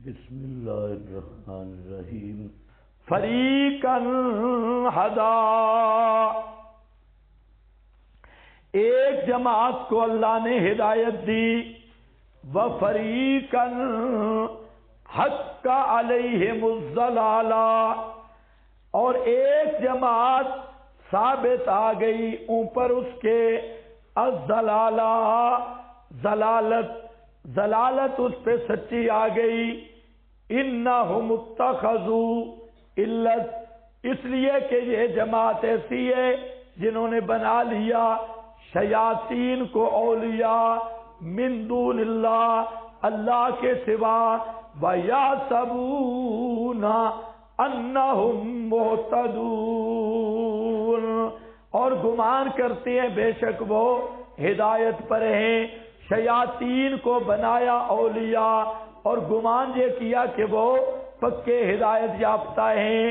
بسم اللہ الرحمن الرحیم فریقاً ہدا، ایک جماعت کو اللہ نے ہدایت دی، وفریقاً حق علیہم الضلالہ، اور ایک جماعت ثابت آ گئی اوپر اس کے الضلالہ، ضلالت اس پہ سچی آ گئی۔ انہم اتخذوا علت، اس لیے کہ یہ جماعت ایسی ہے جنہوں نے بنا لیا شیاطین کو اولیاء من دون اللہ، اللہ کے سوا، وَيَحْسَبُونَ أَنَّهُمْ مُهْتَدُونَ، اور گمان کرتے ہیں بے شک وہ ہدایت پر ہیں۔ شیاطین کو بنایا اولیاء اور گمان یہ کیا کہ وہ پکے ہدایت یافتہ ہیں۔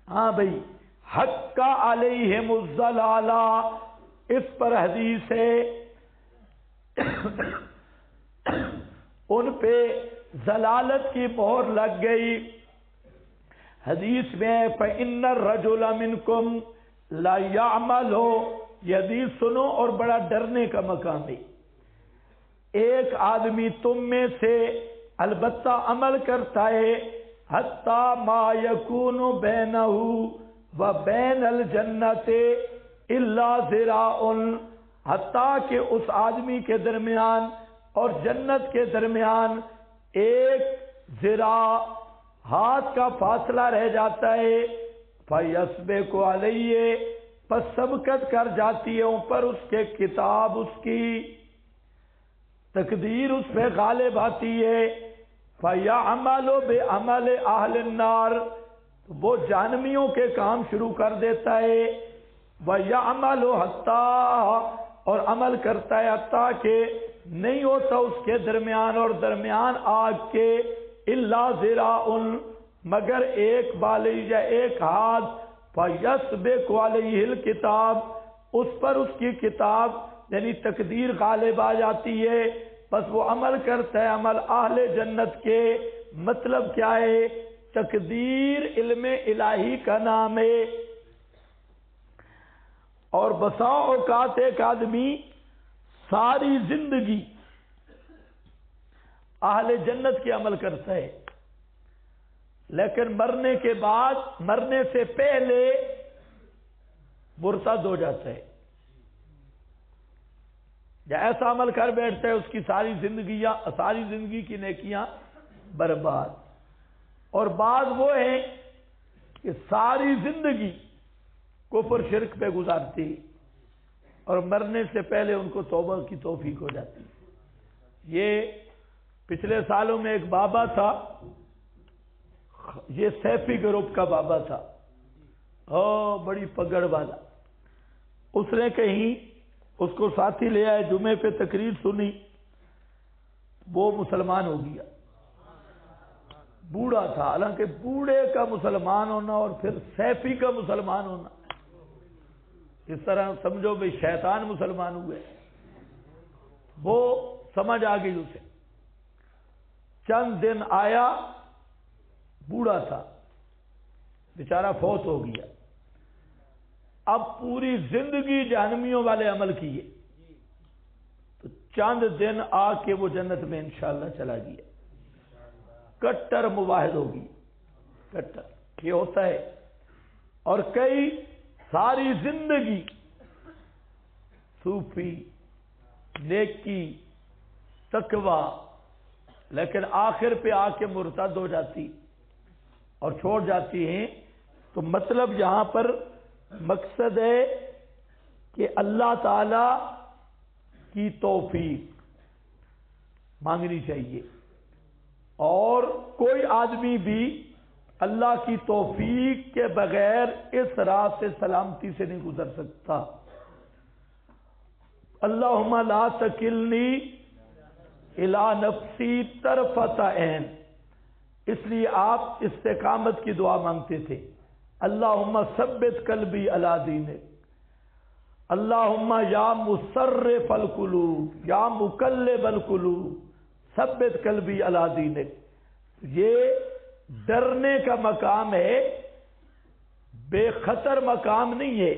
ہاں بھائی، حق علیہم الضلالہ، اس پر حدیث ہے ان پہ ضلالت کی مہر لگ گئی۔ حدیث میں فَإِنَّ الرَّجُلَ مِنْكُمْ لَيَعْمَلُ، یہ حدیث سنو اور بڑا ڈرنے کا مقام ہے۔ ایک آدمی تم میں سے البتہ عمل کرتا ہے، حتیٰ ما یکون بینہ و بین الجنت الا ذراع، حتیٰ کہ اس آدمی کے درمیان اور جنت کے درمیان ایک ذراع، ہاتھ کا فاصلہ رہ جاتا ہے۔ فیسبق علیہ، پس سبقت کر جاتی ہے اوپر اس کے کتاب، اس کی تقدیر اس پہ غالب آتی ہے۔ فَيَعْمَلُ بِعَمَلِ أَهْلِ النَّارِ، تو وہ جہنمیوں کے کام شروع کر دیتا ہے۔ وَيَعْمَلُ حَتَّى، اور عمل کرتا ہے حتیٰ کہ نہیں ہوتا اس کے درمیان اور درمیان آگ کے الا ذراع، مگر ایک بالی یا ایک ہاتھ۔ فَيَسْبِقُ عَلَيْهِ الْكِتَابُ، اس پر اس کی کتاب یعنی تقدیر غالب آ جاتی ہے، بس وہ عمل کرتا ہے عمل اہل جنت کے۔ مطلب کیا ہے؟ تقدیر علم الہی کا نام ہے، اور بسا اوقات ایک آدمی ساری زندگی اہل جنت کے عمل کرتا ہے، لیکن مرنے کے بعد، مرنے سے پہلے مرتد ہو جاتا ہے، یا ایسا عمل کر بیٹھتا ہے اس کی ساری زندگی کی نیکیاں برباد۔ اور بعض وہ ہیں کہ ساری زندگی کفر شرک پہ گزارتی اور مرنے سے پہلے ان کو توبہ کی توفیق ہو جاتی۔ یہ پچھلے سالوں میں ایک بابا تھا، یہ سیفی گروپ کا بابا تھا، بڑی پگڑ والا۔ اس نے کہیں اس کو ساتھی لے آئے، جمعے پہ تقریر سنی، وہ مسلمان ہو گیا۔ بوڑھا تھا، حالانکہ بوڑھے کا مسلمان ہونا اور پھر سیفی کا مسلمان ہونا، اس طرح سمجھو بھئی شیطان مسلمان ہوئے۔ وہ سمجھ آ گئی اسے، چند دن آیا، بوڑھا تھا، بیچارہ فوت ہو گیا۔ اب پوری زندگی جہنمیوں والے عمل کیے، تو چند دن آ کے وہ جنت میں انشاءاللہ چلا گیا۔ کٹر مواحد ہوگی، کٹر یہ ہوتا ہے۔ اور کئی ساری زندگی صوفی، نیکی، تقوی، لیکن آخر پہ آ کے مرتد ہو جاتی اور چھوڑ جاتی ہیں۔ تو مطلب یہاں پر مقصد ہے کہ اللہ تعالی کی توفیق مانگنی چاہیے، اور کوئی آدمی بھی اللہ کی توفیق کے بغیر اس راہ سے سلامتی سے نہیں گزر سکتا۔ اللہم لا تکلنی الی نفسی طرفۃ عین، اس لیے آپ استقامت کی دعا مانگتے تھے۔ اللہم ثبت قلبی علی دینک، اللہم یا مصرف القلوب یا مقلب القلوب ثبت قلبی علی دینک۔ یہ ڈرنے کا مقام ہے، بے خطر مقام نہیں ہے،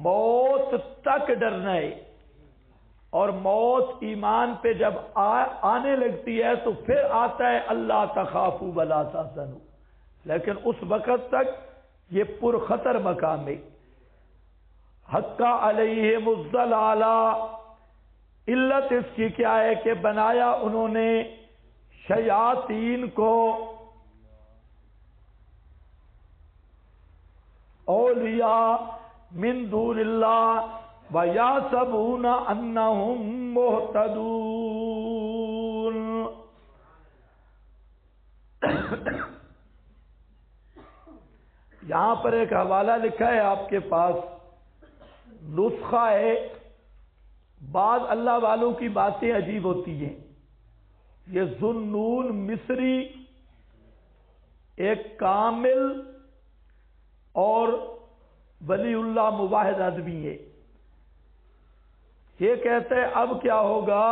موت تک ڈرنا ہے۔ اور موت ایمان پہ جب آنے لگتی ہے تو پھر آتا ہے اللہ تخافوا ولا تحزنوا، لیکن اس وقت تک یہ پرخطر مقام ہے۔ حق علیہم الضلالہ، علت اس کی کیا ہے کہ بنایا انہوں نے شیاطین کو اولیاء من دون اللہ وَيَحْسَبُونَ أَنَّهُمْ مُهْتَدُونَ۔ یہاں پر ایک حوالہ لکھا ہے آپ کے پاس، نسخہ ہے۔ بعض اللہ والوں کی باتیں عجیب ہوتی ہیں۔ یہ ذُنُّون مصری ایک کامل اور ولی اللہ مواحد آدمی ہے، یہ کہتے ہیں اب کیا ہوگا؟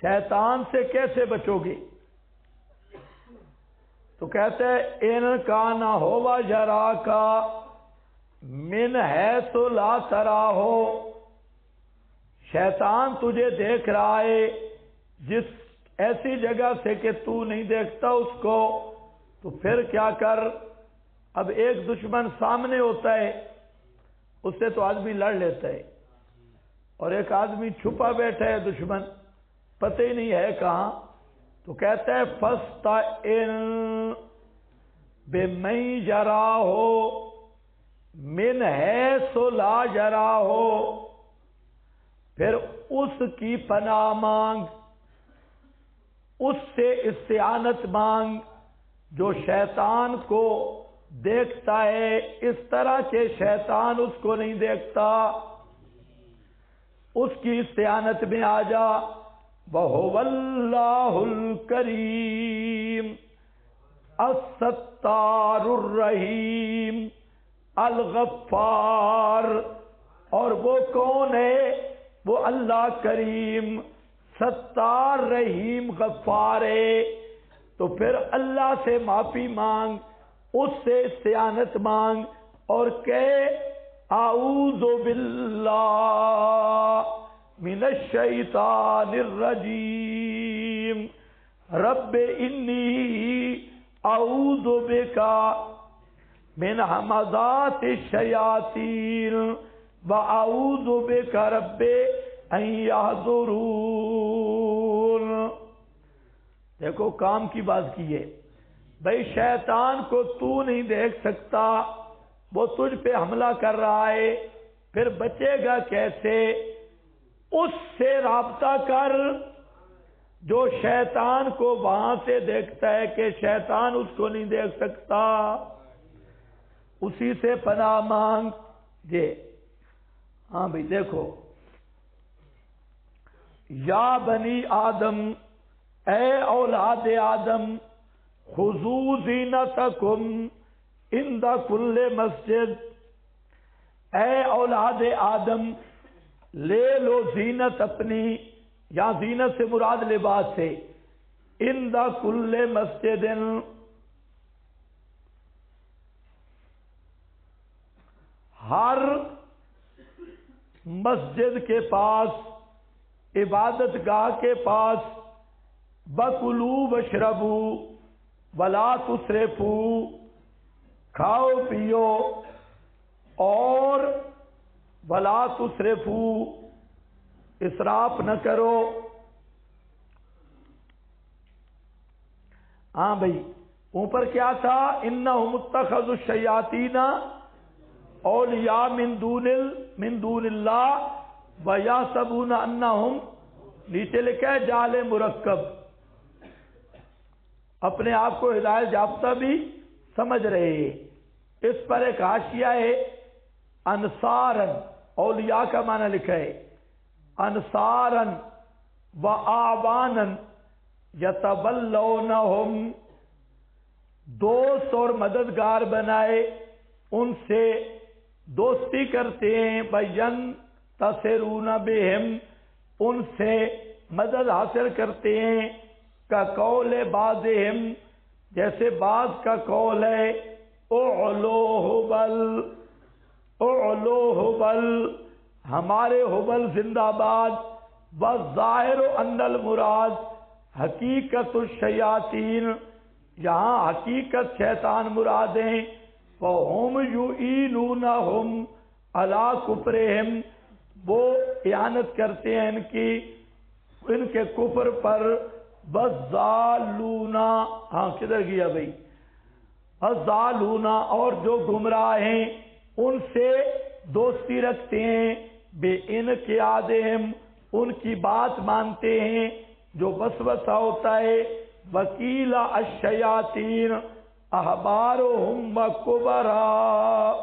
شیطان سے کیسے بچو گے؟ تو کہتے ہیں ان کان ہوا جرا کا من حیث لا تراہ، شیطان تجھے دیکھ رہا ہے جس ایسی جگہ سے کہ تو نہیں دیکھتا اس کو، تو پھر کیا کر؟ اب ایک دشمن سامنے ہوتا ہے، اس سے تو آدمی لڑ لیتا ہے، اور ایک آدمی چھپا بیٹھا ہے دشمن، پتہ ہی نہیں ہے کہاں، تو کہتا ہے فَاسْتَعِنْ بِمَنْ جَرَاهُ مِنْ حَيْثُ لَا جَرَاهُ، پھر اس کی پناہ مانگ، اس سے استعانت مانگ جو شیطان کو دیکھتا ہے اس طرح کہ شیطان اس کو نہیں دیکھتا، اس کی استعانت میں آ جا۔ وَهُوَ اللَّهُ الْكَرِيمُ السَّتَّارُ الرَّحِيمُ الغفار، اور وہ کون ہے؟ وہ اللہ کریم ستار رحیم غفار ہے۔ تو پھر اللہ سے معافی مانگ، اس سے استعانت مانگ، اور کہے اعوذ باللہ من الشیطان الرجیم رب انی اعوذ بک من ہمزات الشیاطین واعوذ بک رب ان یحضرون۔ دیکھو کام کی بات کی ہے بھائی، شیطان کو تو نہیں دیکھ سکتا، وہ تجھ پہ حملہ کر رہا ہے، پھر بچے گا کیسے؟ اس سے رابطہ کر جو شیطان کو وہاں سے دیکھتا ہے کہ شیطان اس کو نہیں دیکھ سکتا، اسی سے پناہ مانگ دے۔ ہاں بھائی دیکھو، یا بنی آدم، اے اولاد آدم، خذوا زینتکم عند کل مسجد، اے اولاد آدم لے لو زینت اپنی، یا زینت سے مراد لباس ہے، عند کل مسجد، ہر مسجد کے پاس، عبادت گاہ کے پاس، بَكُلُوا وَاشْرَبُوا وَلَا تُسْرِفُوا، کھاؤ پیو اور وَلَا تُسْرِفُوا، اسراف نہ کرو۔ ہاں بھائی، اوپر کیا تھا؟ اِنَّهُمُ اتَّخَذُوا الشَّيَاطِينَ اولیاء من دون اللہ وَيَحْسَبُونَ أَنَّهُمْ، نیچے لکھا ہے جعل مرکب، اپنے آپ کو ہدایت یافتہ بھی سمجھ رہے ہیں۔ اس پر ایک حاشیہ ہے انصارن، اولیاء کا معنی لکھا ہے انصارن و آوانن یتولونہم، دوست اور مددگار بنائے، ان سے دوستی کرتے ہیں، بین تصرون بہم، ان سے مدد حاصل کرتے ہیں، کا قول بعضہم، جیسے بعض کا قول ہے اعلو حبل، اعلو حبل، ہمارے حبل زندہ باد، والظاہر ان المراد حقیقت الشیاطین، یہاں حقیقت شیطان مراد ہیں، وہم یعینونہم علی کفرہم، وہ اعانت کرتے ہیں ان کے کفر پر، والضالون، ہاں کدھر گیا بھائی، والضالون، اور جو گمراہ ہیں ان سے دوستی رکھتے ہیں، بے انقیادہم، ان کی بات مانتے ہیں جو وسوسہ ہوتا ہے، وکیل الشیاطین احبارہم و کبراؤہم،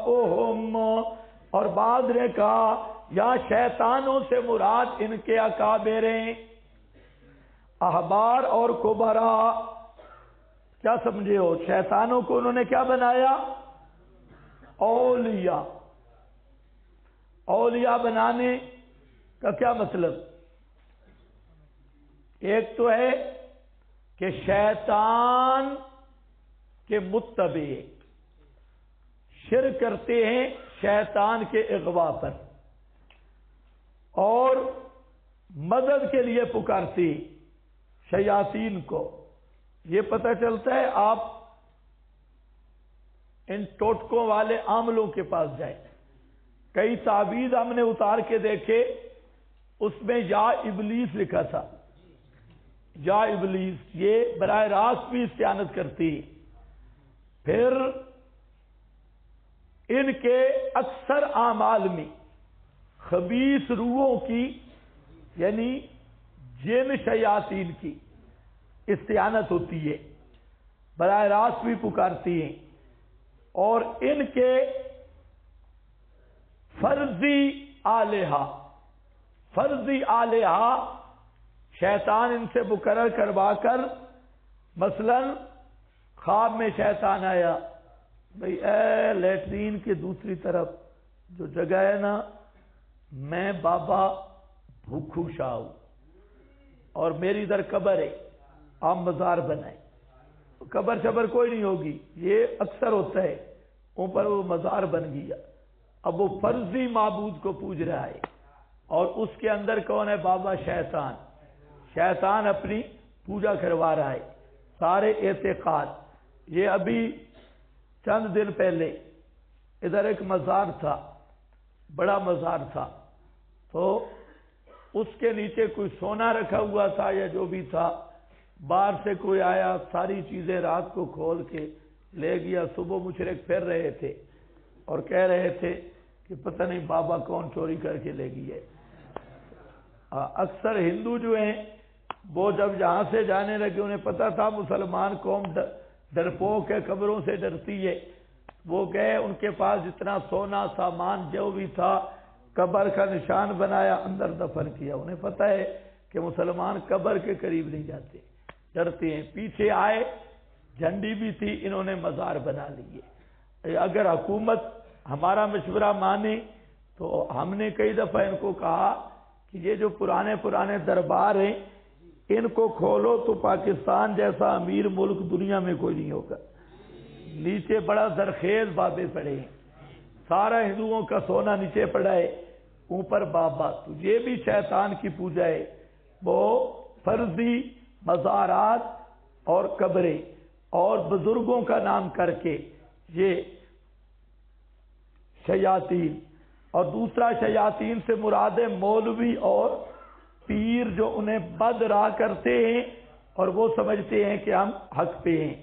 اور بعض نے کہا یا شیطانوں سے مراد ان کے اکابر ہیں، احبار اور کبرا، کیا سمجھے ہو؟ شیطانوں کو انہوں نے کیا بنایا؟ اولیاء۔ اولیاء بنانے کا کیا مطلب؟ ایک تو ہے کہ شیطان کے متبع شرک کرتے ہیں شیطان کے اغوا پر، اور مدد کے لیے پکارتے شیاطین کو۔ یہ پتہ چلتا ہے آپ ان ٹوٹکوں والے عاملوں کے پاس جائیں، کئی تعویذ ہم نے اتار کے دیکھے، اس میں یا ابلیس لکھا تھا، یا ابلیس، یہ براہ راست بھی استعانت کرتی۔ پھر ان کے اکثر اعمال میں خبیث روحوں کی، یعنی جن شیاطین کی استعانت ہوتی ہے، براہ راست بھی پکارتی ہیں، اور ان کے فرضی آلہہ، فرضی آلہہ شیطان ان سے مقرر کروا کر، مثلا خواب میں شیطان آیا، بھئی اے لیٹرین کے دوسری طرف جو جگہ ہے نا، میں بابا بھوکھو شاہ ہوں اور میری ادھر قبر ہے، آپ مزار بنائیں۔ قبر شبر کوئی نہیں ہوگی، یہ اکثر ہوتا ہے، اوپر وہ مزار بن گیا۔ اب وہ فرضی معبود کو پوج رہا ہے، اور اس کے اندر کون ہے؟ بابا شیطان۔ شیطان اپنی پوجا کروا رہا ہے، سارے اعتقاد۔ یہ ابھی چند دن پہلے ادھر ایک مزار تھا، بڑا مزار تھا، تو اس کے نیچے کوئی سونا رکھا ہوا تھا یا جو بھی تھا، باہر سے کوئی آیا، ساری چیزیں رات کو کھول کے لے گیا۔ صبح مشرک پھر رہے تھے اور کہہ رہے تھے کہ پتہ نہیں بابا کون چوری کر کے لے گئی ہے۔ اکثر ہندو جو ہیں وہ جب یہاں سے جانے لگے، انہیں پتہ تھا مسلمان قوم ڈرپوک ہے، قبروں سے ڈرتی ہے، وہ گئے، ان کے پاس جتنا سونا سامان جو بھی تھا، قبر کا نشان بنایا، اندر دفن کیا۔ انہیں پتہ ہے کہ مسلمان قبر کے قریب نہیں جاتے، ڈرتے ہیں۔ پیچھے آئے، جھنڈی بھی تھی، انہوں نے مزار بنا لیے۔ اگر حکومت ہمارا مشورہ مانے تو ہم نے کئی دفعہ ان کو کہا کہ یہ جو پرانے دربار ہیں، ان کو کھولو تو پاکستان جیسا امیر ملک دنیا میں کوئی نہیں ہوگا۔ نیچے بڑا زرخیز بابے پڑے ہیں، سارا ہندوؤں کا سونا نیچے پڑا ہے، اوپر بابا۔ تو یہ بھی شیطان کی پوجا ہے، وہ فرضی مزارات اور قبریں اور بزرگوں کا نام کر کے یہ شیاطین۔ اور دوسرا شیاطین سے مراد مولوی اور پیر، جو انہیں بد راہ کرتے ہیں اور وہ سمجھتے ہیں کہ ہم حق پہ ہیں۔